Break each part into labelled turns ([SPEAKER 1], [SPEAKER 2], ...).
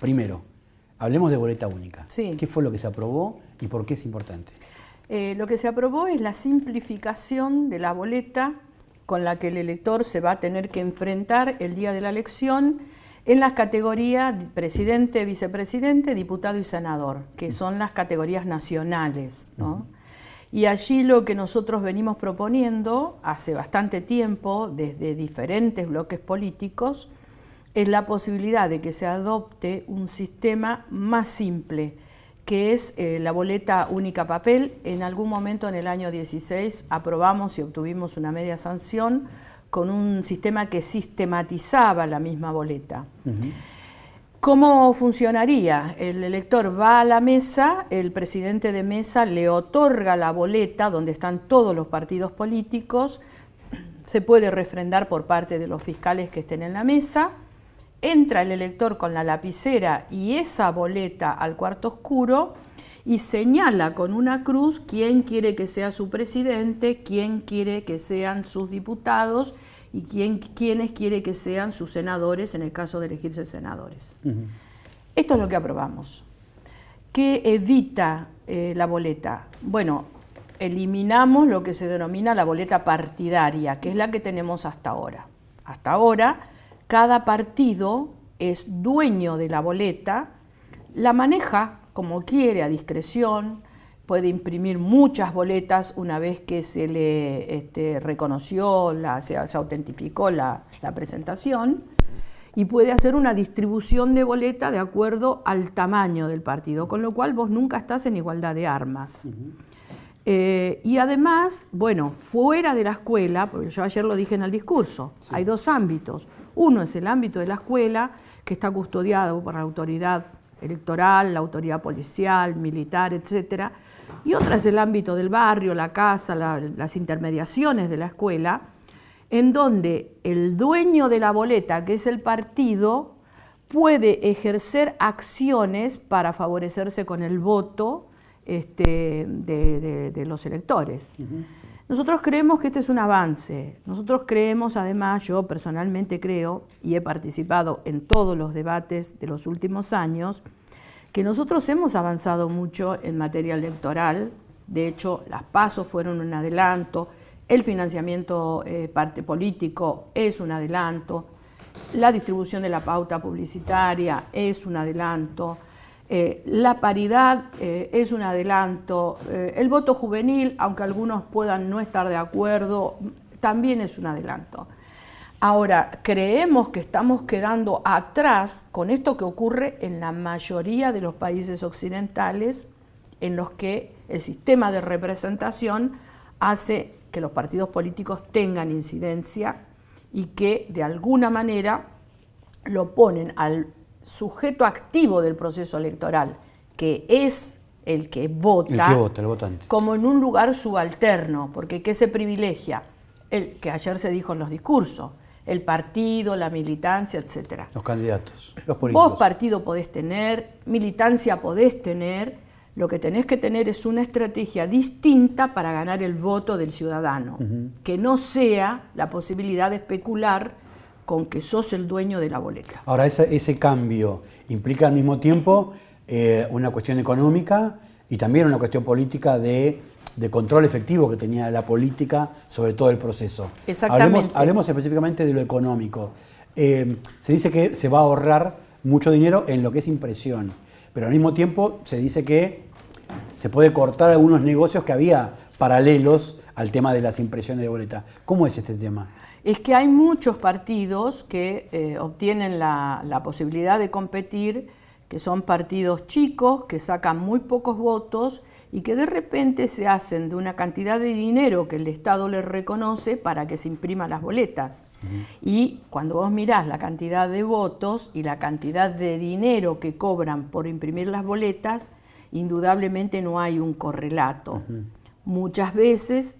[SPEAKER 1] Primero, hablemos de boleta única.
[SPEAKER 2] Sí.
[SPEAKER 1] ¿Qué fue lo que se aprobó y por qué es importante?
[SPEAKER 2] Lo que se aprobó es la simplificación de la boleta con la que el elector se va a tener que enfrentar el día de la elección en las categorías presidente, vicepresidente, diputado y senador, que son las categorías nacionales, ¿no? Y allí lo que nosotros venimos proponiendo hace bastante tiempo, desde diferentes bloques políticos, es la posibilidad de que se adopte un sistema más simple, que es la boleta única papel. En algún momento en el año 16 aprobamos y obtuvimos una media sanción con un sistema que sistematizaba la misma boleta. ¿Cómo funcionaría? El elector va a la mesa, el presidente de mesa le otorga la boleta donde están todos los partidos políticos, se puede refrendar por parte de los fiscales que estén en la mesa, entra el elector con la lapicera y esa boleta al cuarto oscuro y señala con una cruz quién quiere que sea su presidente, quién quiere que sean sus diputados y quiénes quiere que sean sus senadores en el caso de elegirse senadores. Esto es lo que aprobamos. ¿Qué evita la boleta? Bueno, eliminamos lo que se denomina la boleta partidaria, que es la que tenemos hasta ahora. Hasta ahora, cada partido es dueño de la boleta, la maneja como quiere a discreción, puede imprimir muchas boletas una vez que se le reconoció, se autentificó la presentación, y puede hacer una distribución de boleta de acuerdo al tamaño del partido, con lo cual vos nunca estás en igualdad de armas. Y además, bueno, fuera de la escuela, porque yo ayer lo dije en el discurso, sí, hay dos ámbitos. Uno es el ámbito de la escuela, que está custodiado por la autoridad electoral, la autoridad policial, militar, etcétera. Y otra es el ámbito del barrio, la casa, las intermediaciones de la escuela, en donde el dueño de la boleta, que es el partido, puede ejercer acciones para favorecerse con el voto de los electores. Nosotros creemos que este es un avance. Nosotros creemos, además, yo personalmente creo, y he participado en todos los debates de los últimos años, que nosotros hemos avanzado mucho en materia electoral. De hecho, las PASO fueron un adelanto, el financiamiento político es un adelanto, la distribución de la pauta publicitaria es un adelanto, la paridad es un adelanto, el voto juvenil, aunque algunos puedan no estar de acuerdo, también es un adelanto. Ahora, creemos que estamos quedando atrás con esto que ocurre en la mayoría de los países occidentales, en los que el sistema de representación hace que los partidos políticos tengan incidencia y que de alguna manera lo ponen al sujeto activo del proceso electoral, que es el que vota,
[SPEAKER 1] el votante,
[SPEAKER 2] como en un lugar subalterno, porque ¿qué se privilegia? El que ayer se dijo en los discursos, el partido, la militancia, etcétera.
[SPEAKER 1] Los candidatos, los políticos.
[SPEAKER 2] Vos partido podés tener, militancia podés tener, lo que tenés que tener es una estrategia distinta para ganar el voto del ciudadano, que no sea la posibilidad de especular con que sos el dueño de la boleta.
[SPEAKER 1] Ahora, ese cambio implica al mismo tiempo una cuestión económica y también una cuestión política de control efectivo que tenía la política sobre todo el proceso.
[SPEAKER 2] Exactamente.
[SPEAKER 1] Hablemos específicamente de lo económico. Se dice que se va a ahorrar mucho dinero en lo que es impresión, pero al mismo tiempo se dice que se puede cortar algunos negocios que había paralelos al tema de las impresiones de boleta. ¿Cómo es este tema?
[SPEAKER 2] Es que hay muchos partidos que obtienen la posibilidad de competir, que son partidos chicos, que sacan muy pocos votos y que de repente se hacen de una cantidad de dinero que el Estado les reconoce para que se impriman las boletas. Y cuando vos mirás la cantidad de votos y la cantidad de dinero que cobran por imprimir las boletas, indudablemente no hay un correlato. Muchas veces,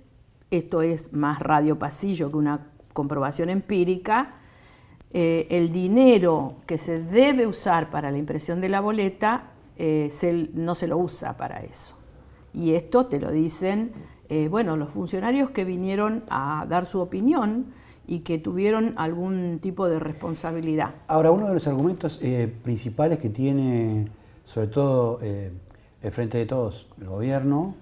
[SPEAKER 2] esto es más radio pasillo que una comprobación empírica, el dinero que se debe usar para la impresión de la boleta no se lo usa para eso. Y esto te lo dicen, bueno, los funcionarios que vinieron a dar su opinión y que tuvieron algún tipo de responsabilidad.
[SPEAKER 1] Ahora, uno de los argumentos principales que tiene, sobre todo el Frente de Todos, el gobierno,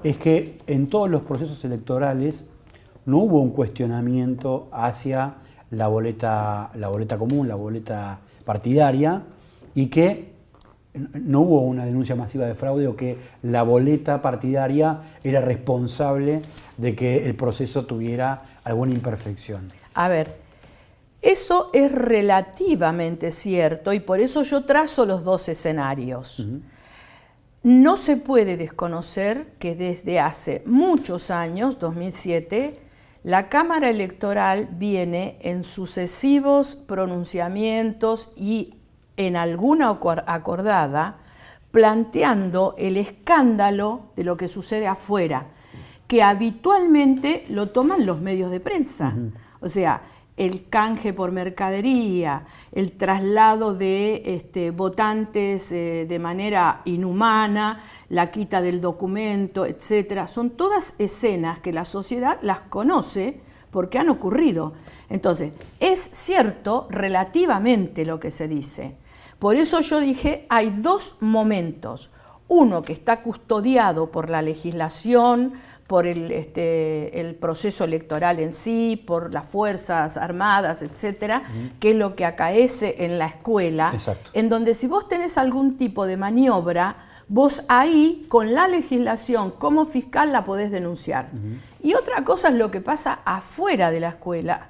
[SPEAKER 1] es que en todos los procesos electorales no hubo un cuestionamiento hacia la boleta común, la boleta partidaria, y que no hubo una denuncia masiva de fraude o que la boleta partidaria era responsable de que el proceso tuviera alguna imperfección.
[SPEAKER 2] A ver, eso es relativamente cierto y por eso yo trazo los dos escenarios. No se puede desconocer que desde hace muchos años, 2007, la Cámara Electoral viene en sucesivos pronunciamientos y en alguna acordada planteando el escándalo de lo que sucede afuera, que habitualmente lo toman los medios de prensa. O sea, el canje por mercadería, el traslado de votantes de manera inhumana, la quita del documento, etcétera. Son todas escenas que la sociedad las conoce porque han ocurrido. Entonces, es cierto relativamente lo que se dice. Por eso yo dije, hay dos momentos. Uno que está custodiado por la legislación, por el proceso electoral en sí, por las Fuerzas Armadas, etcétera, que es lo que acaece en la escuela,
[SPEAKER 1] Exacto.
[SPEAKER 2] en donde si vos tenés algún tipo de maniobra, vos ahí, con la legislación como fiscal, la podés denunciar. Y otra cosa es lo que pasa afuera de la escuela,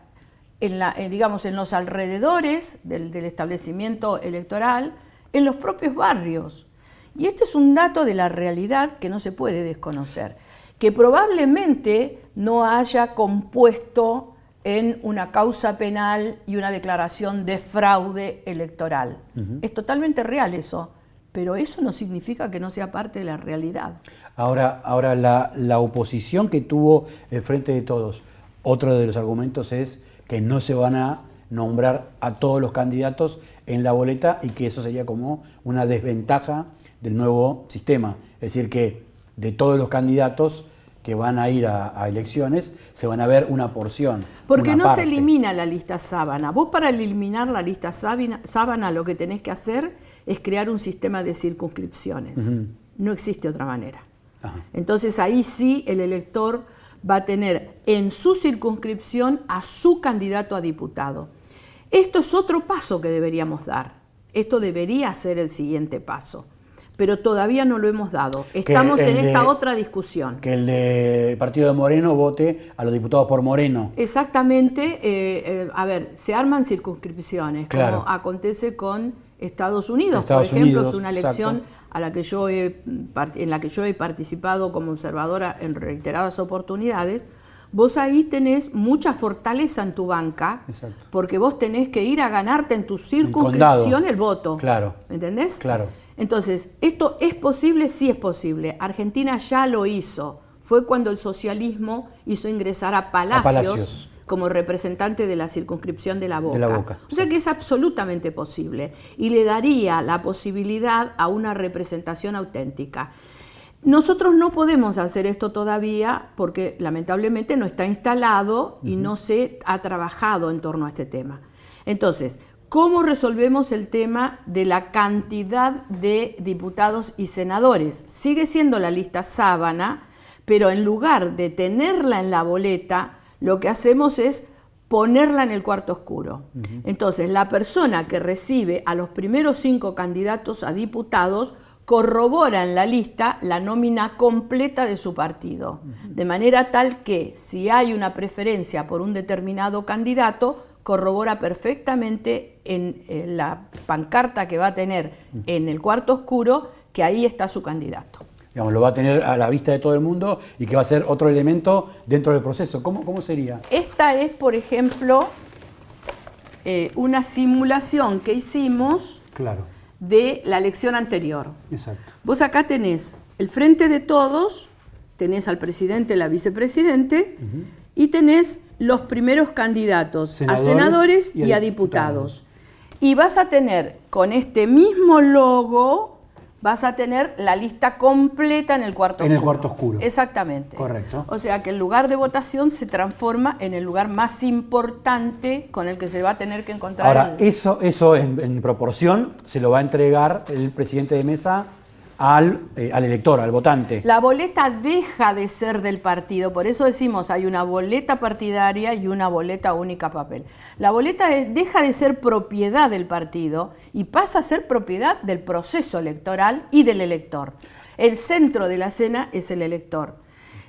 [SPEAKER 2] digamos, en los alrededores del establecimiento electoral, en los propios barrios. Y este es un dato de la realidad que no se puede desconocer, que probablemente no haya compuesto en una causa penal y una declaración de fraude electoral. Es totalmente real eso, pero eso no significa que no sea parte de la realidad.
[SPEAKER 1] Ahora la oposición que tuvo el Frente de Todos, otro de los argumentos es que no se van a nombrar a todos los candidatos en la boleta y que eso sería como una desventaja del nuevo sistema. Es decir, que de todos los candidatos que van a ir a elecciones se van a ver una porción.
[SPEAKER 2] Porque
[SPEAKER 1] una
[SPEAKER 2] no
[SPEAKER 1] parte.
[SPEAKER 2] se elimina la lista sábana. Vos para eliminar la lista sábana lo que tenés que hacer es crear un sistema de circunscripciones. No existe otra manera. Entonces ahí sí el elector va a tener en su circunscripción a su candidato a diputado. Esto es otro paso que deberíamos dar. Esto debería ser el siguiente paso. Pero todavía no lo hemos dado. Estamos en esta otra discusión.
[SPEAKER 1] Que el del partido de Moreno vote a los diputados por Moreno.
[SPEAKER 2] Exactamente. A ver, se arman circunscripciones,
[SPEAKER 1] claro,
[SPEAKER 2] como acontece con Estados Unidos.
[SPEAKER 1] Estados
[SPEAKER 2] por ejemplo,
[SPEAKER 1] Unidos,
[SPEAKER 2] es una elección
[SPEAKER 1] exacto,
[SPEAKER 2] a la que en la que yo he participado como observadora en reiteradas oportunidades. Vos ahí tenés mucha fortaleza en tu banca,
[SPEAKER 1] exacto,
[SPEAKER 2] porque vos tenés que ir a ganarte en tu circunscripción el voto.
[SPEAKER 1] Claro.
[SPEAKER 2] ¿Entendés?
[SPEAKER 1] Claro.
[SPEAKER 2] Entonces, ¿esto es posible? Sí es posible. Argentina ya lo hizo. Fue cuando el socialismo hizo ingresar a Palacios como representante de la circunscripción de La Boca. O sea que es absolutamente posible y le daría la posibilidad a una representación auténtica. Nosotros no podemos hacer esto todavía porque lamentablemente no está instalado y no se ha trabajado en torno a este tema. Entonces, ¿cómo resolvemos el tema de la cantidad de diputados y senadores? Sigue siendo la lista sábana, pero en lugar de tenerla en la boleta, lo que hacemos es ponerla en el cuarto oscuro. Entonces, la persona que recibe a los primeros 5 candidatos a diputados corrobora en la lista la nómina completa de su partido, de manera tal que si hay una preferencia por un determinado candidato, corrobora perfectamente en la pancarta que va a tener en el cuarto oscuro que ahí está su candidato.
[SPEAKER 1] Digamos, lo va a tener a la vista de todo el mundo y que va a ser otro elemento dentro del proceso. ¿Cómo sería?
[SPEAKER 2] Esta es, por ejemplo, una simulación que hicimos de la elección anterior.
[SPEAKER 1] Exacto.
[SPEAKER 2] Vos acá tenés el Frente de Todos, tenés al presidente, la vicepresidente, y tenés los primeros candidatos a senadores y a diputados. Y vas a tener con este mismo logo vas a tener la lista completa en el cuarto oscuro.
[SPEAKER 1] En el cuarto oscuro.
[SPEAKER 2] Exactamente.
[SPEAKER 1] Correcto.
[SPEAKER 2] O sea que el lugar de votación se transforma en el lugar más importante con el que se va a tener que encontrar.
[SPEAKER 1] Ahora, eso en proporción se lo va a entregar el presidente de mesa al elector, al votante.
[SPEAKER 2] La boleta deja de ser del partido, por eso decimos hay una boleta partidaria y una boleta única papel. La boleta deja de ser propiedad del partido y pasa a ser propiedad del proceso electoral y del elector. El centro de la escena es el elector.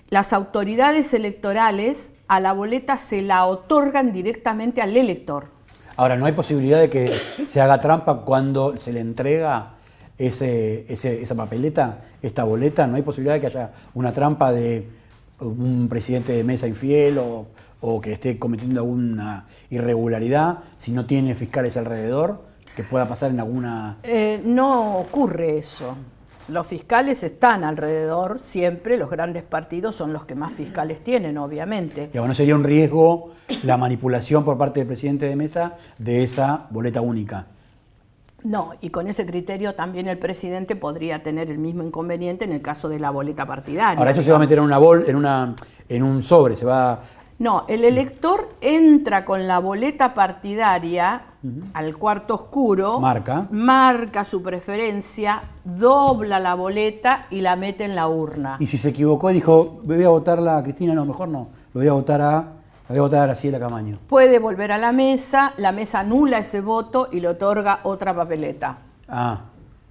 [SPEAKER 2] Las autoridades electorales a la boleta se la otorgan directamente al elector.
[SPEAKER 1] Ahora, ¿no hay posibilidad de que se haga trampa cuando se le entrega esa papeleta, esta boleta? ¿No hay posibilidad de que haya una trampa de un presidente de mesa infiel o que esté cometiendo alguna irregularidad si no tiene fiscales alrededor, que pueda pasar en alguna...
[SPEAKER 2] No ocurre eso. Los fiscales están alrededor siempre, los grandes partidos son los que más fiscales tienen, obviamente.
[SPEAKER 1] ¿No sería un riesgo la manipulación por parte del presidente de mesa de esa boleta única?
[SPEAKER 2] No, y con ese criterio también el presidente podría tener el mismo inconveniente en el caso de la boleta partidaria.
[SPEAKER 1] Ahora, eso se va a meter en un sobre, se va...
[SPEAKER 2] No, el elector entra con la boleta partidaria al cuarto oscuro, marca su preferencia, dobla la boleta y la mete en la urna.
[SPEAKER 1] Y si se equivocó y dijo, voy a votarla a Cristina, no, mejor no, lo voy a votar a Graciela Camaño.
[SPEAKER 2] Puede volver a la mesa anula ese voto y le otorga otra papeleta.
[SPEAKER 1] Ah,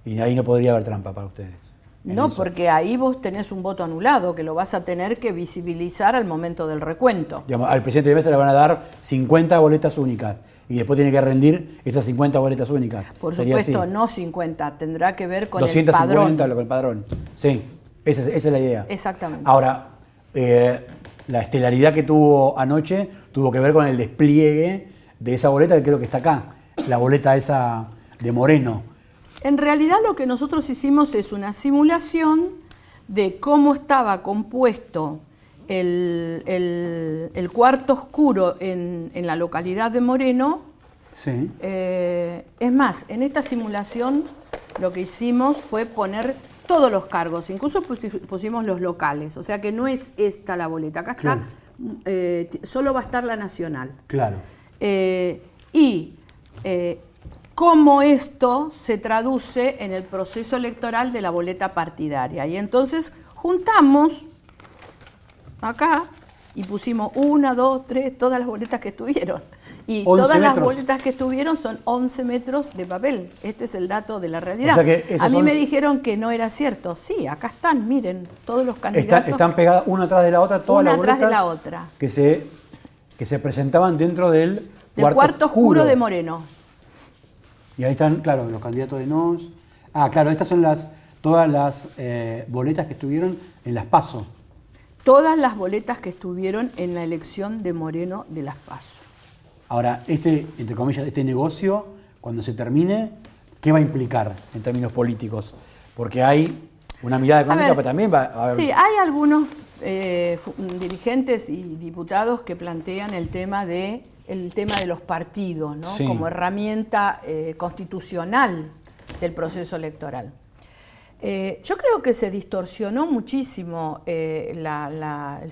[SPEAKER 1] y ahí no podría haber trampa para ustedes.
[SPEAKER 2] No, porque ahí vos tenés un voto anulado que lo vas a tener que visibilizar al momento del recuento.
[SPEAKER 1] Digamos, al presidente de mesa le van a dar 50 boletas únicas y después tiene que rendir esas 50 boletas únicas.
[SPEAKER 2] Por supuesto, no 50, tendrá que ver con
[SPEAKER 1] 250
[SPEAKER 2] el padrón.
[SPEAKER 1] con el padrón. Sí, esa es la idea.
[SPEAKER 2] Exactamente.
[SPEAKER 1] Ahora, la estelaridad que tuvo anoche tuvo que ver con el despliegue de esa boleta que creo que está acá, la boleta esa de Moreno.
[SPEAKER 2] En realidad lo que nosotros hicimos es una simulación de cómo estaba compuesto el cuarto oscuro en la localidad de Moreno.
[SPEAKER 1] Sí.
[SPEAKER 2] Es más, en esta simulación lo que hicimos fue poner todos los cargos, incluso pusimos los locales, o sea que no es esta la boleta, acá está, solo va a estar la nacional.
[SPEAKER 1] Claro.
[SPEAKER 2] Cómo esto se traduce en el proceso electoral de la boleta partidaria. Y entonces juntamos acá y pusimos 1, 2, 3, todas las boletas que estuvieron. Y todas las boletas que estuvieron son 11 metros de papel. Este es el dato de la realidad. O sea que a mí me dijeron que no era cierto. Sí, acá están, miren, todos los candidatos.
[SPEAKER 1] Están pegadas una atrás de la otra, todas las boletas
[SPEAKER 2] una atrás de la otra.
[SPEAKER 1] Que se presentaban dentro del
[SPEAKER 2] cuarto oscuro de Moreno.
[SPEAKER 1] Y ahí están, claro, los candidatos de NOS. Ah, claro, estas son todas las boletas que estuvieron en las PASO.
[SPEAKER 2] Todas las boletas que estuvieron en la elección de Moreno de las PASO.
[SPEAKER 1] Ahora, entre comillas, este negocio, cuando se termine, ¿qué va a implicar en términos políticos? Porque hay una mirada económica, pero también va a haber...
[SPEAKER 2] Sí, hay algunos dirigentes y diputados que plantean el tema de los partidos, ¿no? Sí. Como herramienta constitucional del proceso electoral. Yo creo que se distorsionó muchísimo el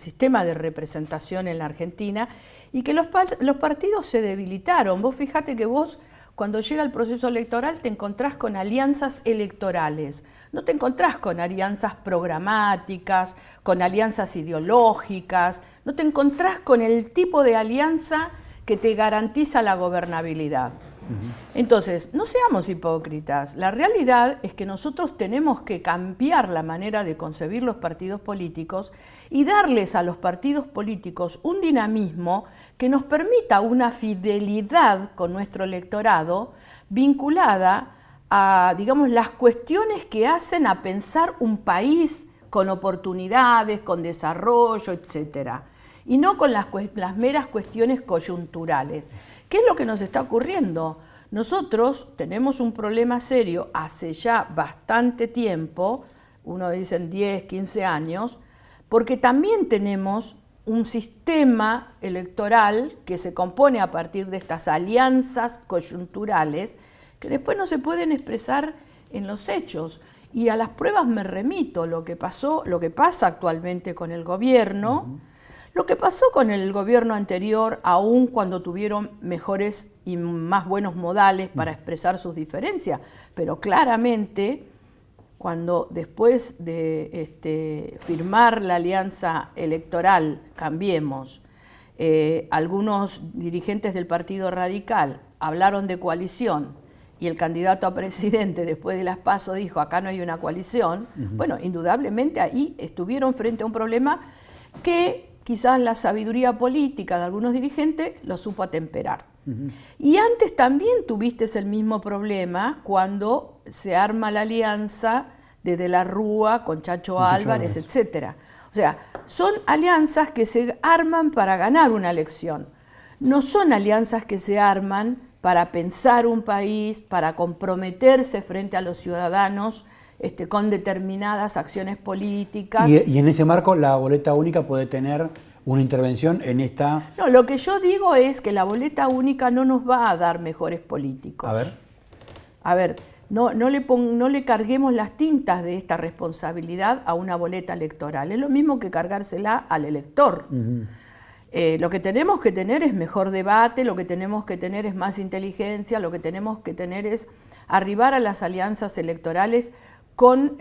[SPEAKER 2] sistema de representación en la Argentina y que los partidos se debilitaron. Vos fíjate que vos, cuando llega el proceso electoral, te encontrás con alianzas electorales. No te encontrás con alianzas programáticas, con alianzas ideológicas, no te encontrás con el tipo de alianza que te garantiza la gobernabilidad. Entonces, no seamos hipócritas. La realidad es que nosotros tenemos que cambiar la manera de concebir los partidos políticos y darles a los partidos políticos un dinamismo que nos permita una fidelidad con nuestro electorado vinculada a, digamos, las cuestiones que hacen a pensar un país con oportunidades, con desarrollo, etcétera. Y no con las meras cuestiones coyunturales. ¿Qué es lo que nos está ocurriendo? Nosotros tenemos un problema serio hace ya bastante tiempo, uno dice 10, 15 años, porque también tenemos un sistema electoral que se compone a partir de estas alianzas coyunturales que después no se pueden expresar en los hechos. Y a las pruebas me remito, lo que pasa actualmente con el gobierno, lo que pasó con el gobierno anterior, aun cuando tuvieron mejores y más buenos modales para expresar sus diferencias, pero claramente cuando después de firmar la alianza electoral Cambiemos, algunos dirigentes del Partido Radical hablaron de coalición y el candidato a presidente después de las PASO dijo acá no hay una coalición, bueno, indudablemente ahí estuvieron frente a un problema que quizás la sabiduría política de algunos dirigentes lo supo atemperar. Y antes también tuviste el mismo problema cuando se arma la alianza de De la Rúa con Chacho Álvarez, etc. O sea, son alianzas que se arman para ganar una elección. No son alianzas que se arman para pensar un país, para comprometerse frente a los ciudadanos con determinadas acciones políticas.
[SPEAKER 1] Y en ese marco la boleta única puede tener una intervención en esta...
[SPEAKER 2] No, lo que yo digo es que la boleta única no nos va a dar mejores políticos. A ver, no le carguemos las tintas de esta responsabilidad a una boleta electoral. Es lo mismo que cargársela al elector. Lo que tenemos que tener es mejor debate, lo que tenemos que tener es más inteligencia, lo que tenemos que tener es arribar a las alianzas electorales con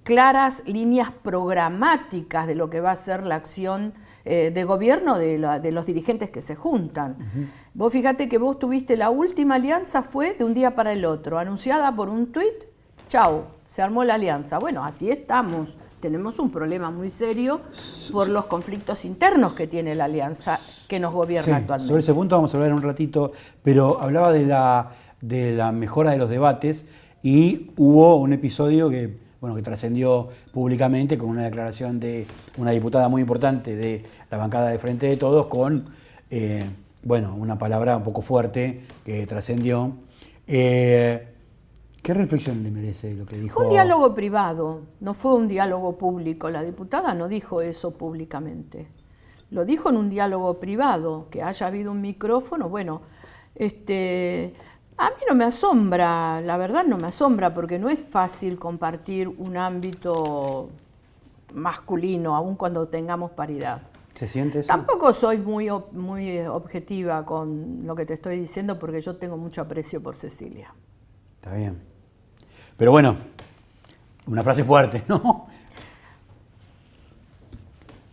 [SPEAKER 2] claras líneas programáticas de lo que va a ser la acción de gobierno de los dirigentes que se juntan. Vos fíjate que vos tuviste la última alianza fue de un día para el otro, anunciada por un tuit, chau, se armó la alianza. Bueno, así estamos. Tenemos un problema muy serio por los conflictos internos que tiene la alianza que nos gobierna actualmente.
[SPEAKER 1] Sobre ese punto vamos a hablar en un ratito, pero hablaba de la mejora de los debates y hubo un episodio que trascendió públicamente con una declaración de una diputada muy importante de la bancada de Frente de Todos con una palabra un poco fuerte que trascendió. ¿Qué reflexión le merece lo que dijo?
[SPEAKER 2] Un diálogo privado, no fue un diálogo público. La diputada no dijo eso públicamente. Lo dijo en un diálogo privado, que haya habido un micrófono. Bueno, a mí no me asombra, la verdad no me asombra, porque no es fácil compartir un ámbito masculino, aun cuando tengamos paridad.
[SPEAKER 1] ¿Se siente eso?
[SPEAKER 2] Tampoco soy muy objetiva con lo que te estoy diciendo, porque yo tengo mucho aprecio por Cecilia.
[SPEAKER 1] Está bien. Pero bueno, una frase fuerte, ¿no?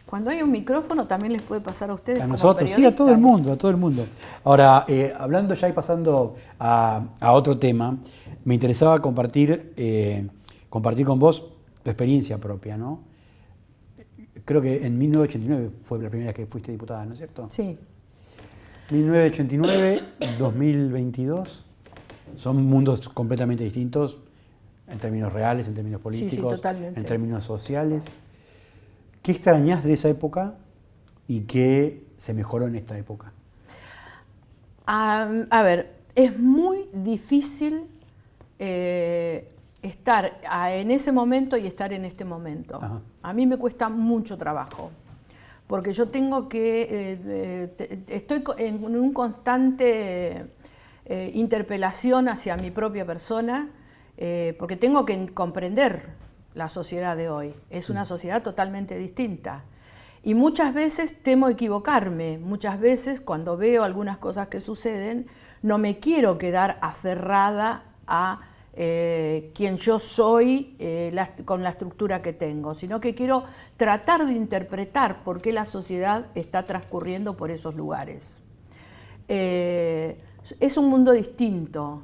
[SPEAKER 2] Cuando hay un micrófono también les puede pasar a ustedes.
[SPEAKER 1] A nosotros, sí, a todo el mundo, Ahora, hablando ya y pasando a otro tema, me interesaba compartir con vos tu experiencia propia, ¿no? Creo que en 1989 fue la primera vez que fuiste diputada, ¿no es cierto?
[SPEAKER 2] Sí.
[SPEAKER 1] 1989, 2022, son mundos completamente distintos en términos reales, en términos políticos, en términos sociales. ¿Qué extrañás de esa época y qué se mejoró en esta época?
[SPEAKER 2] A ver, es muy difícil estar en ese momento y estar en este momento. Ajá. A mí me cuesta mucho trabajo, porque yo tengo que... estoy en un constante interpelación hacia mi propia persona, porque tengo que comprender la sociedad de hoy. Es una sociedad totalmente distinta. Y muchas veces temo equivocarme. Muchas veces cuando veo algunas cosas que suceden, no me quiero quedar aferrada a quien yo soy con la estructura que tengo, sino que quiero tratar de interpretar por qué la sociedad está transcurriendo por esos lugares. Es un mundo distinto.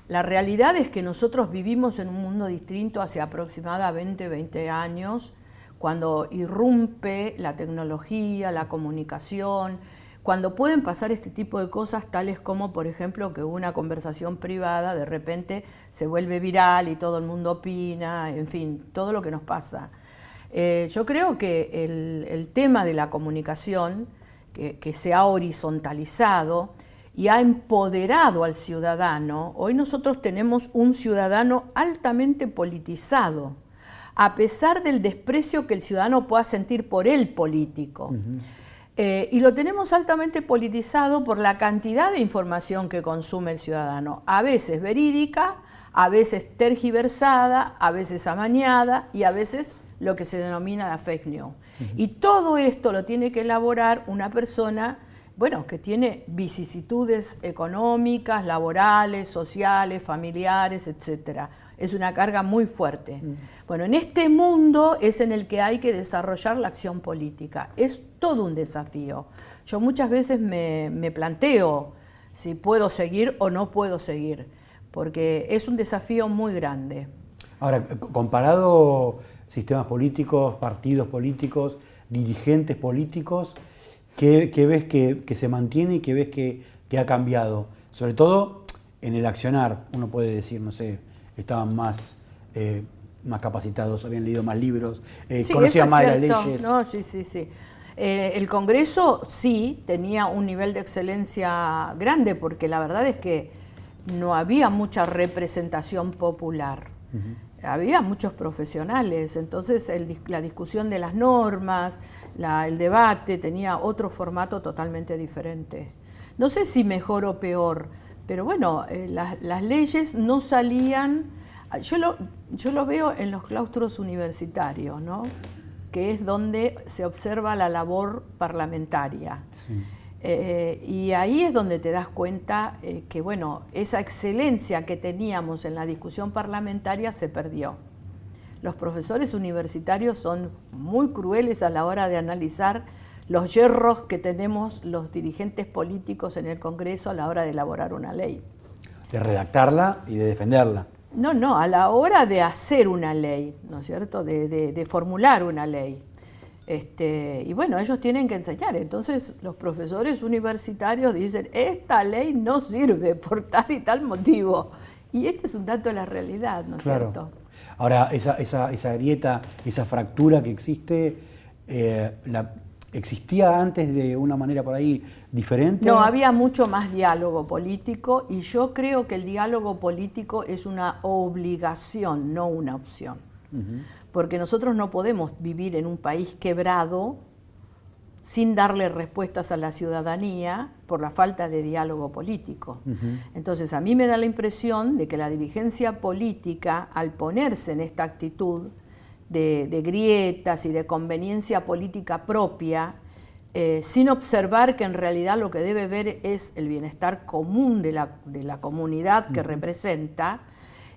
[SPEAKER 2] La realidad es que nosotros vivimos en un mundo distinto hace aproximadamente 20 años, cuando irrumpe la tecnología, la comunicación, cuando pueden pasar este tipo de cosas tales como, por ejemplo, que una conversación privada de repente se vuelve viral y todo el mundo opina, en fin, todo lo que nos pasa. Yo creo que el tema de la comunicación, que se ha horizontalizado, y ha empoderado al ciudadano. Hoy nosotros tenemos un ciudadano altamente politizado, a pesar del desprecio que el ciudadano pueda sentir por el político. Y lo tenemos altamente politizado por la cantidad de información que consume el ciudadano, a veces verídica, a veces tergiversada, a veces amañada y a veces lo que se denomina la fake news. Y todo esto lo tiene que elaborar una persona, bueno, que tiene vicisitudes económicas, laborales, sociales, familiares, etcétera. Es una carga muy fuerte. Bueno, en este mundo es en el que hay que desarrollar la acción política. Es todo un desafío. Yo muchas veces me planteo si puedo seguir o no puedo seguir, porque es un desafío muy grande.
[SPEAKER 1] Ahora, comparado sistemas políticos, partidos políticos, dirigentes políticos, ¿qué ves que se mantiene y qué ves que ha cambiado? Sobre todo en el accionar, uno puede decir, no sé, estaban más capacitados, habían leído más libros,
[SPEAKER 2] Sí,
[SPEAKER 1] conocían más las
[SPEAKER 2] cierto.
[SPEAKER 1] leyes.
[SPEAKER 2] No, sí. El Congreso sí tenía un nivel de excelencia grande, porque la verdad es que no había mucha representación popular. Había muchos profesionales, entonces la discusión de las normas, el debate tenía otro formato totalmente diferente. No sé si mejor o peor, pero bueno, las leyes no salían. Yo lo veo en los claustros universitarios, ¿no? Que es donde se observa la labor parlamentaria.
[SPEAKER 1] Sí.
[SPEAKER 2] Y ahí es donde te das cuenta que, bueno, esa excelencia que teníamos en la discusión parlamentaria se perdió. Los profesores universitarios son muy crueles a la hora de analizar los yerros que tenemos los dirigentes políticos en el Congreso a la hora de elaborar una ley.
[SPEAKER 1] De redactarla y de defenderla.
[SPEAKER 2] No, a la hora de hacer una ley, ¿no es cierto?, de formular una ley. Y bueno, ellos tienen que enseñar. Entonces los profesores universitarios dicen, esta ley no sirve por tal y tal motivo. Y este es un dato de la realidad, ¿no es cierto?
[SPEAKER 1] Ahora, esa grieta, esa fractura que existe, ¿existía antes de una manera por ahí diferente?
[SPEAKER 2] No, había mucho más diálogo político, y yo creo que el diálogo político es una obligación, no una opción. Porque nosotros no podemos vivir en un país quebrado sin darle respuestas a la ciudadanía por la falta de diálogo político. Entonces, a mí me da la impresión de que la dirigencia política, al ponerse en esta actitud de grietas y de conveniencia política propia, sin observar que en realidad lo que debe ver es el bienestar común de la comunidad que representa,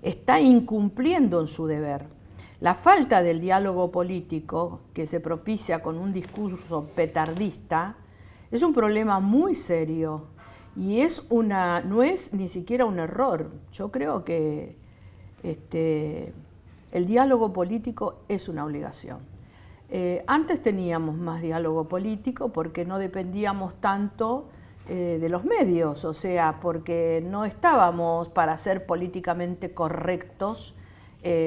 [SPEAKER 2] está incumpliendo en su deber. La falta del diálogo político que se propicia con un discurso petardista es un problema muy serio y no es ni siquiera un error. Yo creo que el diálogo político es una obligación. Antes teníamos más diálogo político porque no dependíamos tanto de los medios, o sea, porque no estábamos para ser políticamente correctos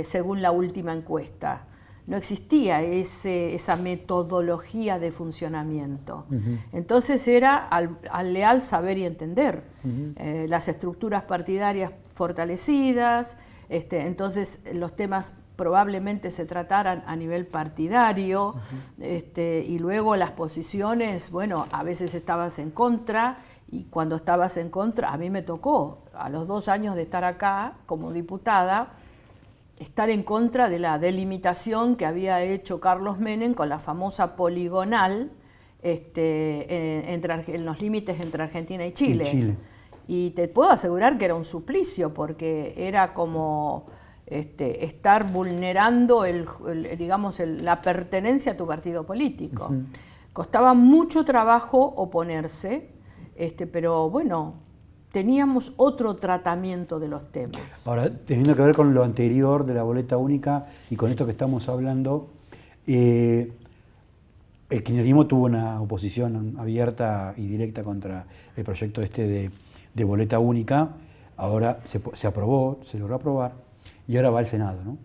[SPEAKER 2] según la última encuesta. No existía esa metodología de funcionamiento. Entonces era al leal saber y entender. Las estructuras partidarias fortalecidas, entonces los temas probablemente se trataran a nivel partidario, y luego las posiciones, bueno, a veces estabas en contra, y cuando estabas en contra, a mí me tocó, a los 2 años de estar acá como diputada, estar en contra de la delimitación que había hecho Carlos Menem con la famosa poligonal en los límites entre Argentina y Chile. Y te puedo asegurar que era un suplicio, porque era como estar vulnerando la pertenencia a tu partido político. Costaba mucho trabajo oponerse, pero bueno, teníamos otro tratamiento de los temas.
[SPEAKER 1] Ahora, teniendo que ver con lo anterior de la boleta única y con esto que estamos hablando, el kirchnerismo tuvo una oposición abierta y directa contra el proyecto de boleta única. Ahora se aprobó, se logró aprobar y ahora va al Senado, ¿no?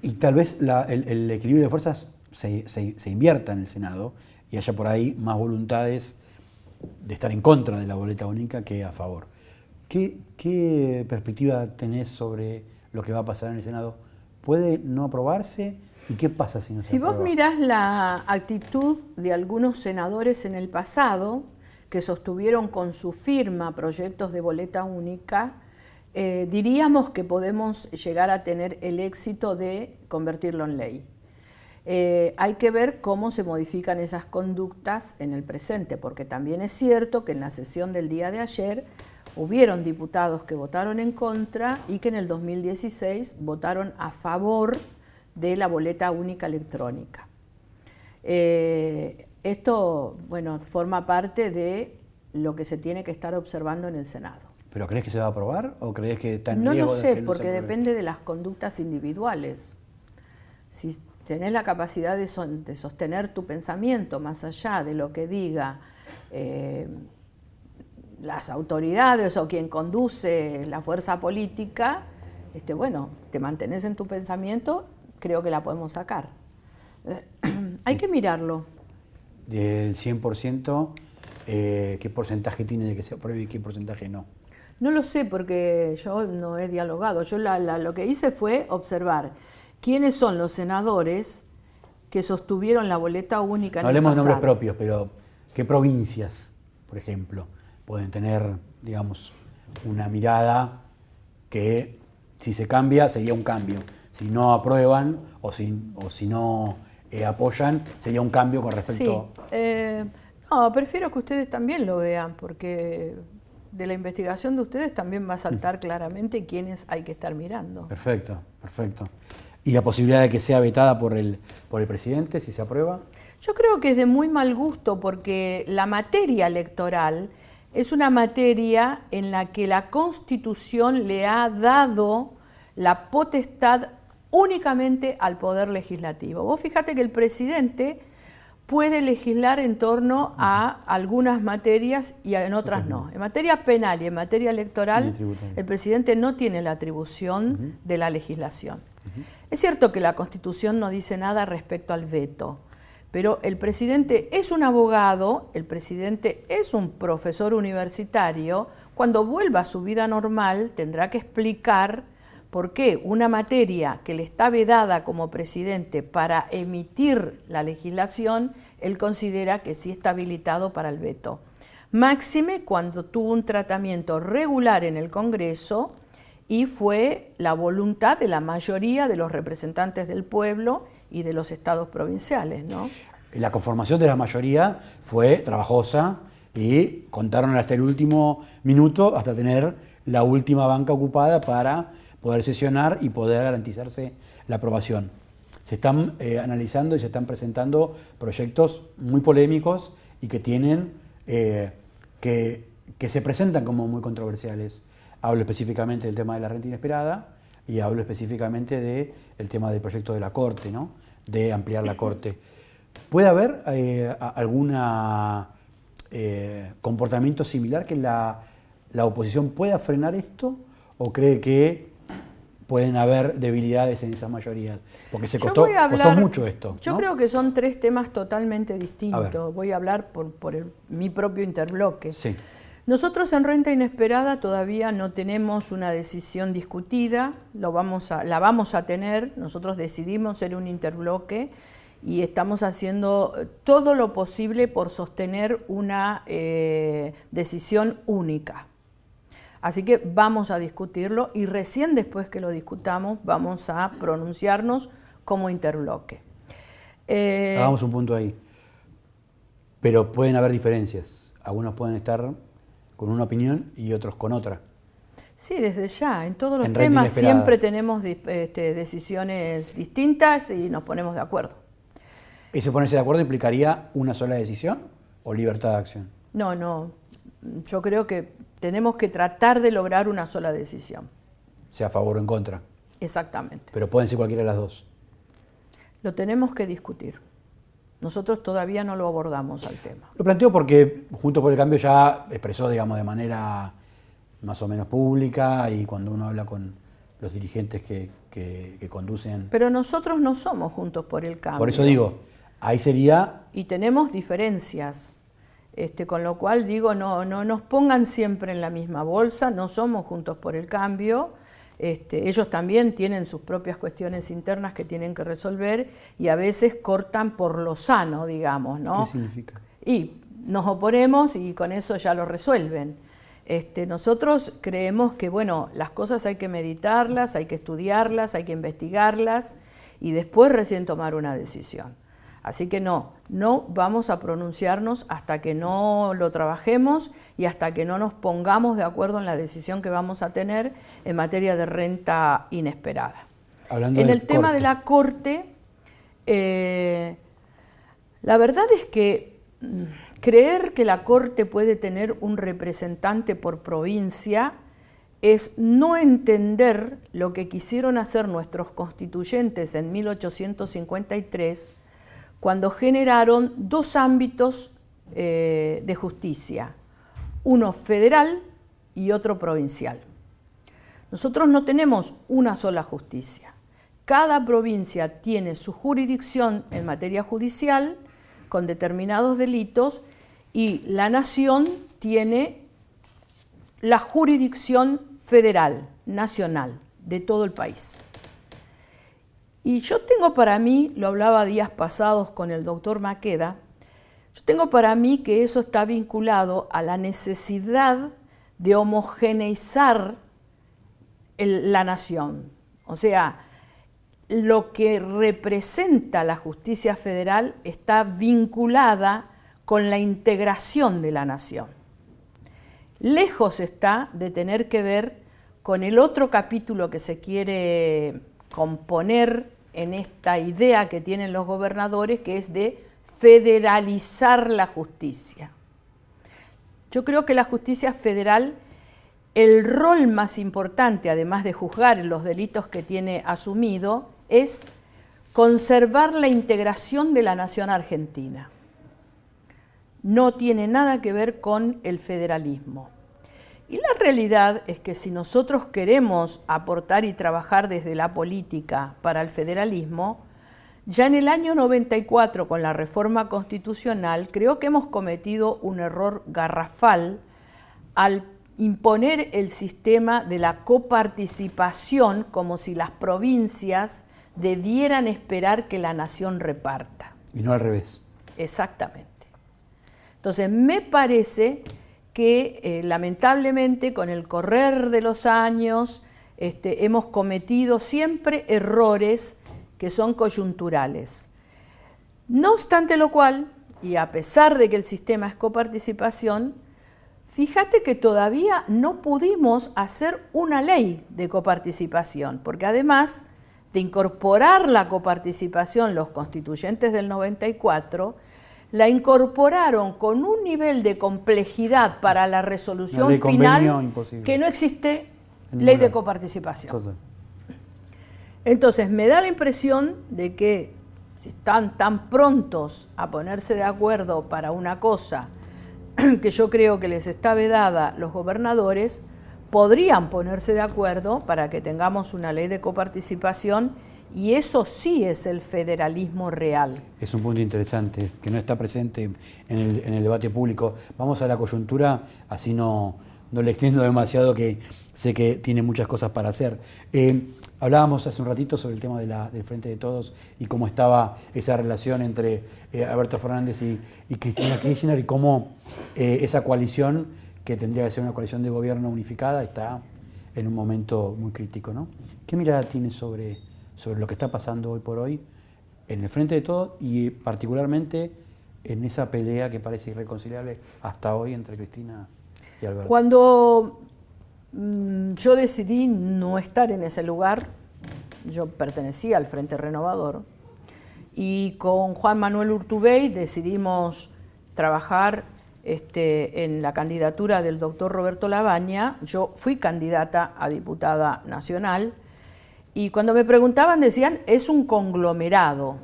[SPEAKER 1] Y tal vez el equilibrio de fuerzas se invierta en el Senado y haya por ahí más voluntades de estar en contra de la boleta única que a favor. ¿Qué perspectiva tenés sobre lo que va a pasar en el Senado? ¿Puede no aprobarse? ¿Y qué pasa si no se aprueba?
[SPEAKER 2] Si vos mirás la actitud de algunos senadores en el pasado, que sostuvieron con su firma proyectos de boleta única, diríamos que podemos llegar a tener el éxito de convertirlo en ley. Hay que ver cómo se modifican esas conductas en el presente, porque también es cierto que en la sesión del día de ayer hubieron diputados que votaron en contra y que en el 2016 votaron a favor de la boleta única electrónica. Esto, bueno, forma parte de lo que se tiene que estar observando en el Senado.
[SPEAKER 1] ¿Pero crees que se va a aprobar o crees que está en
[SPEAKER 2] No
[SPEAKER 1] riesgo
[SPEAKER 2] lo
[SPEAKER 1] de
[SPEAKER 2] sé,
[SPEAKER 1] que no
[SPEAKER 2] porque
[SPEAKER 1] se apruebe?
[SPEAKER 2] depende de las conductas individuales. Si tenés la capacidad de sostener tu pensamiento más allá de lo que diga las autoridades o quien conduce la fuerza política, bueno, te mantenés en tu pensamiento, creo que la podemos sacar. Hay que mirarlo.
[SPEAKER 1] Del 100%, ¿qué porcentaje tiene de que se apruebe y qué porcentaje no?
[SPEAKER 2] No lo sé porque yo no he dialogado. Yo lo que hice fue observar quiénes son los senadores que sostuvieron la boleta única en el
[SPEAKER 1] Hablemos de nombres
[SPEAKER 2] pasado.
[SPEAKER 1] propios, pero ¿qué provincias, por ejemplo, pueden tener, digamos, una mirada que si se cambia sería un cambio? Si no aprueban o si no apoyan, sería un cambio con respecto...
[SPEAKER 2] Sí, no, prefiero que ustedes también lo vean, porque de la investigación de ustedes también va a saltar claramente quiénes hay que estar mirando.
[SPEAKER 1] Perfecto, perfecto. ¿Y la posibilidad de que sea vetada por el presidente si se aprueba?
[SPEAKER 2] Yo creo que es de muy mal gusto porque la materia electoral es una materia en la que la Constitución le ha dado la potestad únicamente al Poder Legislativo. Vos fíjate que el presidente puede legislar en torno a algunas materias y en otras no. En materia penal y en materia electoral, el presidente no tiene la atribución de la legislación. Es cierto que la Constitución no dice nada respecto al veto, pero el presidente es un abogado, el presidente es un profesor universitario. Cuando vuelva a su vida normal tendrá que explicar por qué una materia que le está vedada como presidente para emitir la legislación, él considera que sí está habilitado para el veto. Máxime cuando tuvo un tratamiento regular en el Congreso y fue la voluntad de la mayoría de los representantes del pueblo y de los estados provinciales, ¿no?
[SPEAKER 1] La conformación de la mayoría fue trabajosa y contaron hasta el último minuto, hasta tener la última banca ocupada para poder sesionar y poder garantizarse la aprobación. Se están analizando y se están presentando proyectos muy polémicos y que tienen, que se presentan como muy controversiales. Hablo específicamente del tema de la renta inesperada y hablo específicamente del tema del proyecto de la Corte, ¿no? De ampliar la Corte. ¿Puede haber algún comportamiento similar que la oposición pueda frenar esto? ¿O cree que pueden haber debilidades en esa mayoría? Porque costó mucho esto, ¿no?
[SPEAKER 2] Yo creo que son tres temas totalmente distintos. Voy a hablar por mi propio interbloque.
[SPEAKER 1] Sí.
[SPEAKER 2] Nosotros en renta inesperada todavía no tenemos una decisión discutida, la vamos a tener. Nosotros decidimos ser un interbloque y estamos haciendo todo lo posible por sostener una decisión única. Así que vamos a discutirlo y recién después que lo discutamos vamos a pronunciarnos como interbloque.
[SPEAKER 1] Hagamos un punto ahí. Pero pueden haber diferencias. Algunos pueden estar con una opinión y otros con otra.
[SPEAKER 2] Sí, desde ya. En todos los temas siempre tenemos decisiones distintas y nos ponemos de acuerdo.
[SPEAKER 1] ¿Ese ponerse de acuerdo implicaría una sola decisión o libertad de acción?
[SPEAKER 2] No, no. Yo creo que tenemos que tratar de lograr una sola decisión.
[SPEAKER 1] Sea a favor o en contra.
[SPEAKER 2] Exactamente.
[SPEAKER 1] Pero pueden ser cualquiera de las dos.
[SPEAKER 2] Lo tenemos que discutir. Nosotros todavía no lo abordamos al tema.
[SPEAKER 1] Lo planteo porque Juntos por el Cambio ya expresó, digamos, de manera más o menos pública y cuando uno habla con los dirigentes que conducen...
[SPEAKER 2] Pero nosotros no somos Juntos por el Cambio.
[SPEAKER 1] Por eso digo, ahí sería...
[SPEAKER 2] Y tenemos diferencias. Con lo cual digo, no nos pongan siempre en la misma bolsa, no somos Juntos por el Cambio. Ellos también tienen sus propias cuestiones internas que tienen que resolver y a veces cortan por lo sano, digamos, ¿no?
[SPEAKER 1] ¿Qué significa?
[SPEAKER 2] Y nos oponemos y con eso ya lo resuelven. Nosotros creemos que, bueno, las cosas hay que meditarlas, hay que estudiarlas, hay que investigarlas y después recién tomar una decisión. Así que no vamos a pronunciarnos hasta que no lo trabajemos y hasta que no nos pongamos de acuerdo en la decisión que vamos a tener en materia de renta inesperada.
[SPEAKER 1] Hablando
[SPEAKER 2] en
[SPEAKER 1] del
[SPEAKER 2] el tema
[SPEAKER 1] corte.
[SPEAKER 2] de la Corte, la verdad es que creer que la Corte puede tener un representante por provincia es no entender lo que quisieron hacer nuestros constituyentes en 1853, cuando generaron dos ámbitos de justicia, uno federal y otro provincial. Nosotros no tenemos una sola justicia. Cada provincia tiene su jurisdicción en materia judicial con determinados delitos y la nación tiene la jurisdicción federal, nacional, de todo el país. Y yo tengo para mí, lo hablaba días pasados con el doctor Maqueda, yo tengo para mí que eso está vinculado a la necesidad de homogeneizar la nación. O sea, lo que representa la justicia federal está vinculada con la integración de la nación. Lejos está de tener que ver con el otro capítulo que se quiere componer en esta idea que tienen los gobernadores, que es de federalizar la justicia. Yo creo que la justicia federal, el rol más importante, además de juzgar los delitos que tiene asumido, es conservar la integración de la nación argentina. No tiene nada que ver con el federalismo. Y la realidad es que si nosotros queremos aportar y trabajar desde la política para el federalismo, ya en el año 94, con la reforma constitucional, creo que hemos cometido un error garrafal al imponer el sistema de la coparticipación como si las provincias debieran esperar que la nación reparta.
[SPEAKER 1] Y no al revés.
[SPEAKER 2] Exactamente. Entonces, me parece que lamentablemente con el correr de los años hemos cometido siempre errores que son coyunturales. No obstante lo cual, y a pesar de que el sistema es coparticipación, fíjate que todavía no pudimos hacer una ley de coparticipación, porque además de incorporar la coparticipación los constituyentes del 94, la incorporaron con un nivel de complejidad para la resolución final que no existe ley de coparticipación.
[SPEAKER 1] Total.
[SPEAKER 2] Entonces me da la impresión de que si están tan prontos a ponerse de acuerdo para una cosa que yo creo que les está vedada los gobernadores, podrían ponerse de acuerdo para que tengamos una ley de coparticipación. Y eso sí es el federalismo real.
[SPEAKER 1] Es un punto interesante, que no está presente en el debate público. Vamos a la coyuntura, así no le extiendo demasiado, que sé que tiene muchas cosas para hacer. Hablábamos hace un ratito sobre el tema del Frente de Todos y cómo estaba esa relación entre Alberto Fernández y Cristina Kirchner y cómo esa coalición, que tendría que ser una coalición de gobierno unificada, está en un momento muy crítico, ¿no? ¿Qué mirada tiene sobre lo que está pasando hoy por hoy en el Frente de Todos y particularmente en esa pelea que parece irreconciliable hasta hoy entre Cristina y Alberto?
[SPEAKER 2] Cuando yo decidí no estar en ese lugar, yo pertenecía al Frente Renovador, y con Juan Manuel Urtubey decidimos trabajar en la candidatura del doctor Roberto Lavagna. Yo fui candidata a diputada nacional, y cuando me preguntaban decían, es un conglomerado,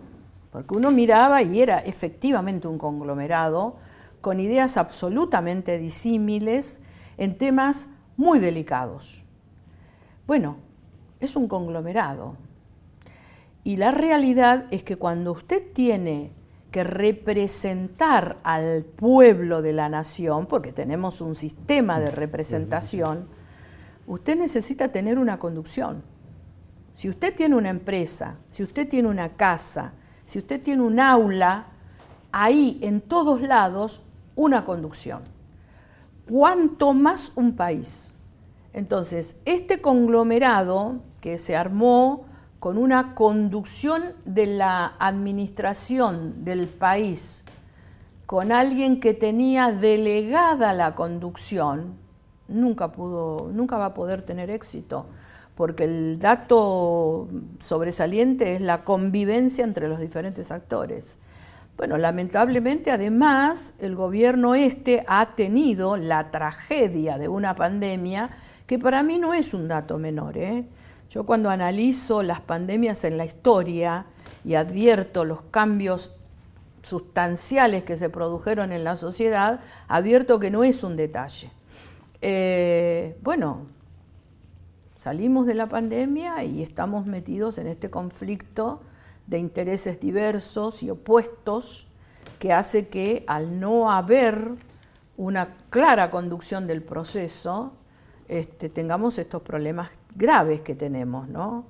[SPEAKER 2] porque uno miraba y era efectivamente un conglomerado con ideas absolutamente disímiles en temas muy delicados. Bueno, es un conglomerado. Y la realidad es que cuando usted tiene que representar al pueblo de la nación, porque tenemos un sistema de representación, usted necesita tener una conducción. Si usted tiene una empresa, si usted tiene una casa, si usted tiene un aula, ahí en todos lados una conducción. cuanto más un país. Entonces, este conglomerado que se armó con una conducción de la administración del país, con alguien que tenía delegada la conducción, nunca va a poder tener éxito, porque el dato sobresaliente es la convivencia entre los diferentes actores. Bueno, lamentablemente, además, el gobierno ha tenido la tragedia de una pandemia que para mí no es un dato menor, ¿eh? Yo cuando analizo las pandemias en la historia y advierto los cambios sustanciales que se produjeron en la sociedad, advierto que no es un detalle. Bueno, salimos de la pandemia y estamos metidos en este conflicto de intereses diversos y opuestos que hace que al no haber una clara conducción del proceso, tengamos estos problemas graves que tenemos, ¿no?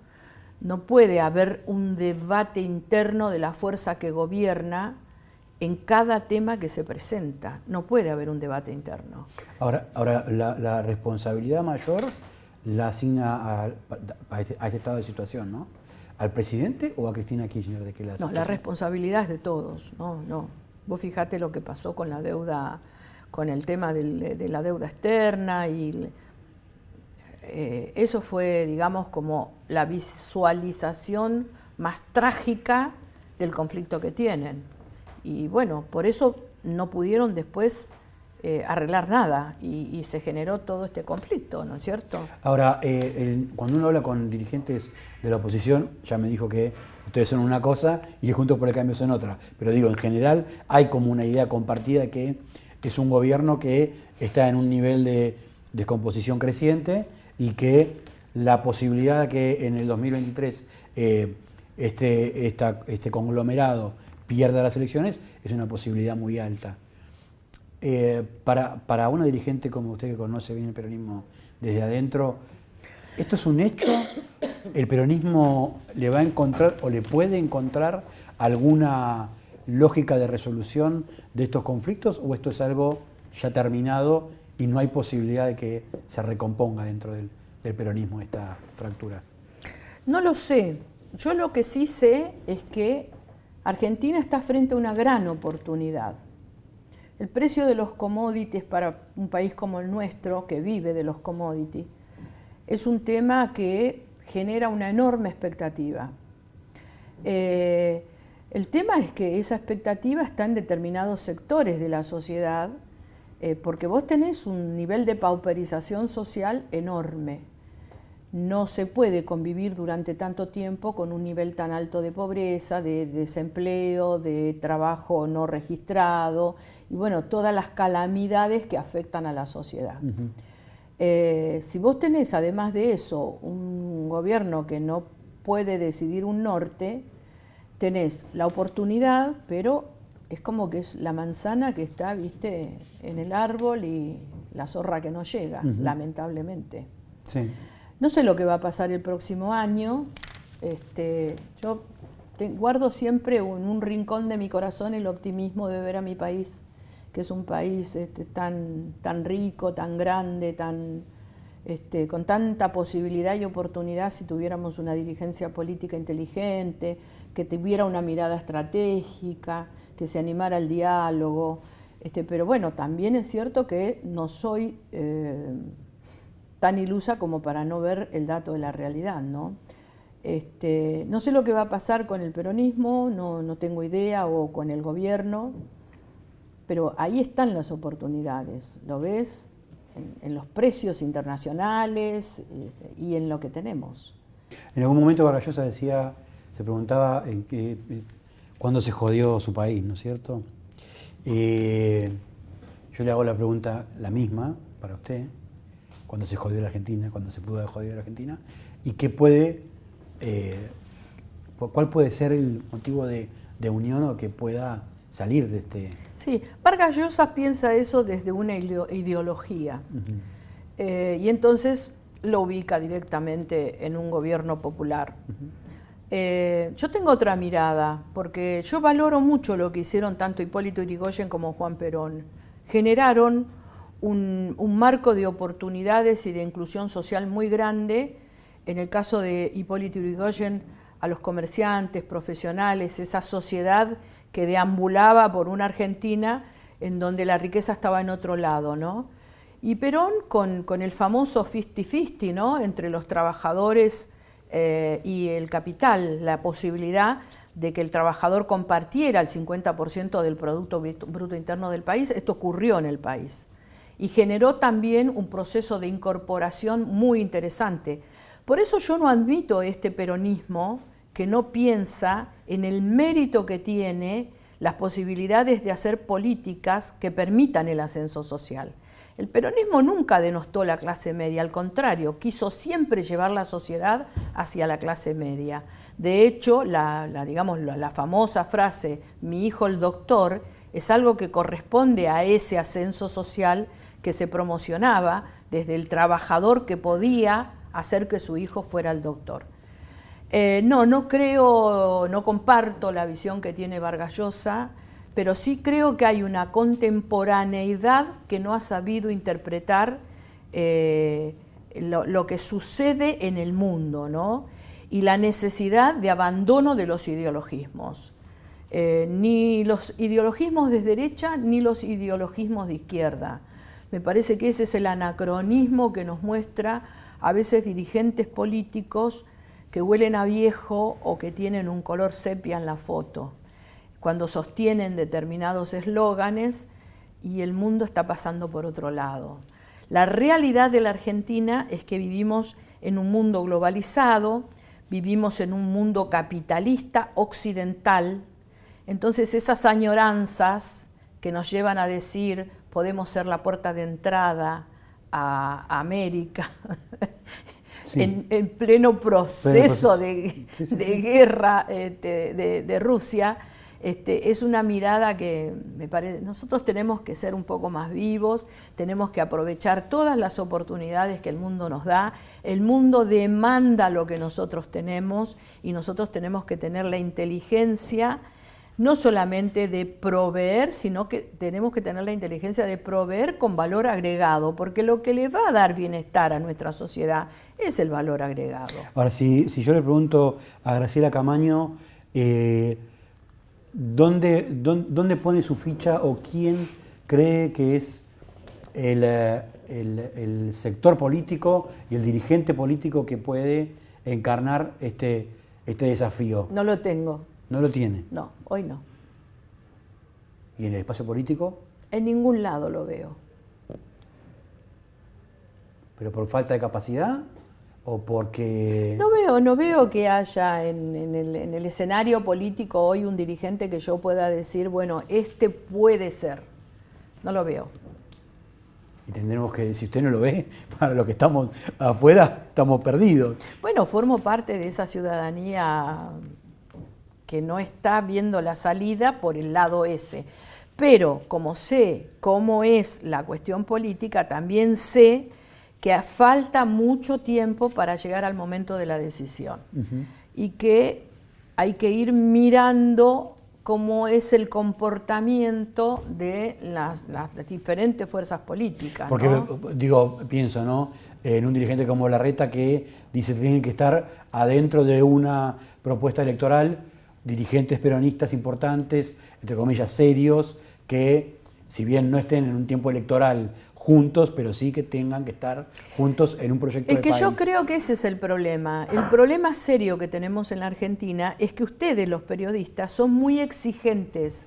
[SPEAKER 2] No puede haber un debate interno de la fuerza que gobierna en cada tema que se presenta. No puede haber un debate interno.
[SPEAKER 1] Ahora la responsabilidad mayor la asigna a este estado de situación, ¿no? ¿Al presidente o a Cristina Kirchner? ¿De qué la
[SPEAKER 2] No, la responsabilidad es de todos. No. Vos fijate lo que pasó con la deuda, con el tema de la deuda externa y eso fue, digamos, como la visualización más trágica del conflicto que tienen. Y bueno, por eso no pudieron después arreglar nada y se generó todo este conflicto, ¿no es cierto?
[SPEAKER 1] Ahora, cuando uno habla con dirigentes de la oposición, ya me dijo que ustedes son una cosa y que Juntos por el Cambio son otra. Pero digo, en general hay como una idea compartida de que es un gobierno que está en un nivel de descomposición creciente y que la posibilidad de que en el 2023 este conglomerado pierda las elecciones es una posibilidad muy alta. Para una dirigente como usted que conoce bien el peronismo desde adentro, ¿esto es un hecho? ¿El peronismo le va a encontrar o le puede encontrar alguna lógica de resolución de estos conflictos o esto es algo ya terminado y no hay posibilidad de que se recomponga dentro del peronismo esta fractura?
[SPEAKER 2] No lo sé. Yo lo que sí sé es que Argentina está frente a una gran oportunidad. El precio de los commodities para un país como el nuestro, que vive de los commodities, es un tema que genera una enorme expectativa. El tema es que esa expectativa está en determinados sectores de la sociedad, porque vos tenés un nivel de pauperización social enorme. No se puede convivir durante tanto tiempo con un nivel tan alto de pobreza, de desempleo, de trabajo no registrado y bueno, todas las calamidades que afectan a la sociedad. Si vos tenés además de eso un gobierno que no puede decidir un norte, tenés la oportunidad, pero es como que es la manzana que está, viste, en el árbol y la zorra que no llega, lamentablemente.
[SPEAKER 1] Sí.
[SPEAKER 2] No sé lo que va a pasar el próximo año. Yo guardo siempre en un rincón de mi corazón el optimismo de ver a mi país, que es un país tan rico, tan grande, con tanta posibilidad y oportunidad si tuviéramos una dirigencia política inteligente, que tuviera una mirada estratégica, que se animara al diálogo. Pero bueno, también es cierto que no soy tan ilusa como para no ver el dato de la realidad, ¿no? No sé lo que va a pasar con el peronismo, no tengo idea, o con el gobierno, pero ahí están las oportunidades, lo ves en los precios internacionales y en lo que tenemos.
[SPEAKER 1] En algún momento Vargallosa se preguntaba cuándo se jodió su país, ¿no es cierto? Yo le hago la pregunta, la misma, para usted. Cuando se jodió la Argentina, cuando se pudo haber jodido la Argentina, y cuál puede ser el motivo de unión o que pueda salir de este...
[SPEAKER 2] Sí, Vargallosa piensa eso desde una ideología, y entonces lo ubica directamente en un gobierno popular. Yo tengo otra mirada, porque yo valoro mucho lo que hicieron tanto Hipólito Yrigoyen como Juan Perón. Generaron un marco de oportunidades y de inclusión social muy grande. En el caso de Hipólito Yrigoyen, a los comerciantes, profesionales, esa sociedad que deambulaba por una Argentina en donde la riqueza estaba en otro lado, ¿no? Y Perón con el famoso 50-50, ¿no? Entre los trabajadores y el capital, la posibilidad de que el trabajador compartiera el 50% del Producto Bruto Interno del país. Esto ocurrió en el país y generó también un proceso de incorporación muy interesante. Por eso yo no admito este peronismo que no piensa en el mérito que tiene las posibilidades de hacer políticas que permitan el ascenso social. El peronismo nunca denostó la clase media, al contrario, quiso siempre llevar la sociedad hacia la clase media. De hecho, la famosa frase, mi hijo el doctor, es algo que corresponde a ese ascenso social que se promocionaba desde el trabajador que podía hacer que su hijo fuera el doctor. No comparto la visión que tiene Vargas Llosa, pero sí creo que hay una contemporaneidad que no ha sabido interpretar lo que sucede en el mundo, ¿no? Y la necesidad de abandono de los ideologismos. Ni los ideologismos de derecha ni los ideologismos de izquierda. Me parece que ese es el anacronismo que nos muestra a veces dirigentes políticos que huelen a viejo o que tienen un color sepia en la foto, cuando sostienen determinados eslóganes y el mundo está pasando por otro lado. La realidad de la Argentina es que vivimos en un mundo globalizado, vivimos en un mundo capitalista occidental, entonces esas añoranzas que nos llevan a decir podemos ser la puerta de entrada a América, sí. en pleno proceso de guerra de Rusia, es una mirada que me parece, nosotros tenemos que ser un poco más vivos, tenemos que aprovechar todas las oportunidades que el mundo nos da. El mundo demanda lo que nosotros tenemos y nosotros tenemos que tener la inteligencia no solamente de proveer, sino que tenemos que tener la inteligencia de proveer con valor agregado, porque lo que le va a dar bienestar a nuestra sociedad es el valor agregado.
[SPEAKER 1] Ahora, si yo le pregunto a Graciela Camaño, ¿dónde pone su ficha o quién cree que es el sector político y el dirigente político que puede encarnar este desafío?
[SPEAKER 2] No lo tengo.
[SPEAKER 1] ¿No lo tiene?
[SPEAKER 2] No, hoy no.
[SPEAKER 1] ¿Y en el espacio político?
[SPEAKER 2] En ningún lado lo veo.
[SPEAKER 1] ¿Pero por falta de capacidad o porque...?
[SPEAKER 2] No veo que haya en el escenario político hoy un dirigente que yo pueda decir, bueno, este puede ser. No lo veo.
[SPEAKER 1] Y tendremos que, si usted no lo ve, para los que estamos afuera, estamos perdidos.
[SPEAKER 2] Bueno, formo parte de esa ciudadanía que no está viendo la salida por el lado ese. Pero como sé cómo es la cuestión política, también sé que falta mucho tiempo para llegar al momento de la decisión. Y que hay que ir mirando cómo es el comportamiento de las diferentes fuerzas políticas,
[SPEAKER 1] porque,
[SPEAKER 2] ¿no?
[SPEAKER 1] Pienso, ¿no?, en un dirigente como Larreta que dice que tienen que estar adentro de una propuesta electoral dirigentes peronistas importantes, entre comillas serios, que si bien no estén en un tiempo electoral juntos, pero sí que tengan que estar juntos en un proyecto de país.
[SPEAKER 2] Es que yo creo que ese es el problema. El problema serio que tenemos en la Argentina es que ustedes, los periodistas, son muy exigentes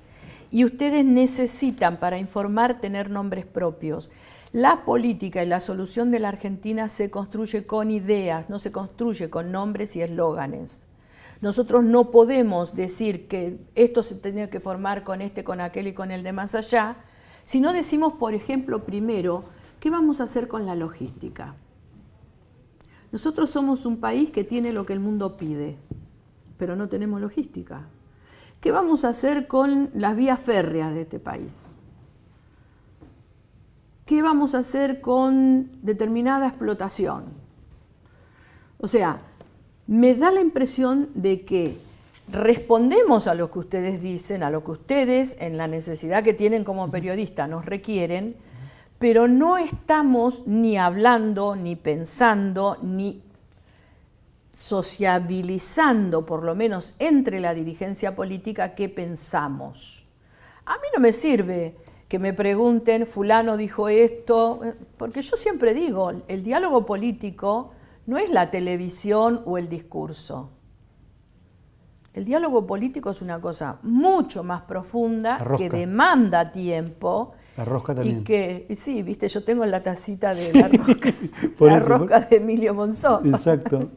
[SPEAKER 2] y ustedes necesitan, para informar, tener nombres propios. La política y la solución de la Argentina se construye con ideas, no se construye con nombres y eslóganes. Nosotros no podemos decir que esto se tenía que formar con este, con aquel y con el de más allá, si no decimos, por ejemplo, primero, ¿qué vamos a hacer con la logística? Nosotros somos un país que tiene lo que el mundo pide, pero no tenemos logística. ¿Qué vamos a hacer con las vías férreas de este país? ¿Qué vamos a hacer con determinada explotación? O sea, me da la impresión de que respondemos a lo que ustedes dicen, a lo que ustedes, en la necesidad que tienen como periodistas, nos requieren, pero no estamos ni hablando, ni pensando, ni sociabilizando, por lo menos entre la dirigencia política, qué pensamos. A mí no me sirve que me pregunten, fulano dijo esto, porque yo siempre digo, el diálogo político no es la televisión o el discurso. El diálogo político es una cosa mucho más profunda, que demanda tiempo.
[SPEAKER 1] La rosca también.
[SPEAKER 2] Y que, sí, viste, yo tengo la tacita de la rosca, la rosca de Emilio Monzó.
[SPEAKER 1] Exacto.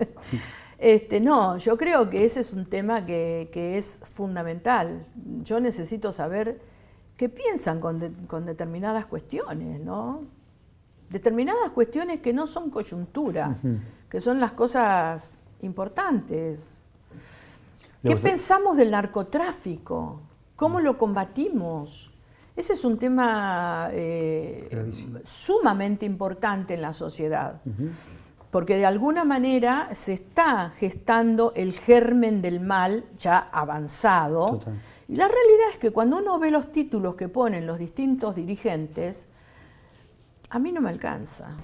[SPEAKER 2] No, yo creo que ese es un tema que es fundamental. Yo necesito saber qué piensan con determinadas cuestiones, ¿no? Determinadas cuestiones que no son coyuntura, que son las cosas importantes. ¿Qué pensamos del narcotráfico? ¿Cómo lo combatimos? Ese es un tema sumamente importante en la sociedad, porque de alguna manera se está gestando el germen del mal ya avanzado.
[SPEAKER 1] Total.
[SPEAKER 2] Y la realidad es que cuando uno ve los títulos que ponen los distintos dirigentes, a mí no me alcanza.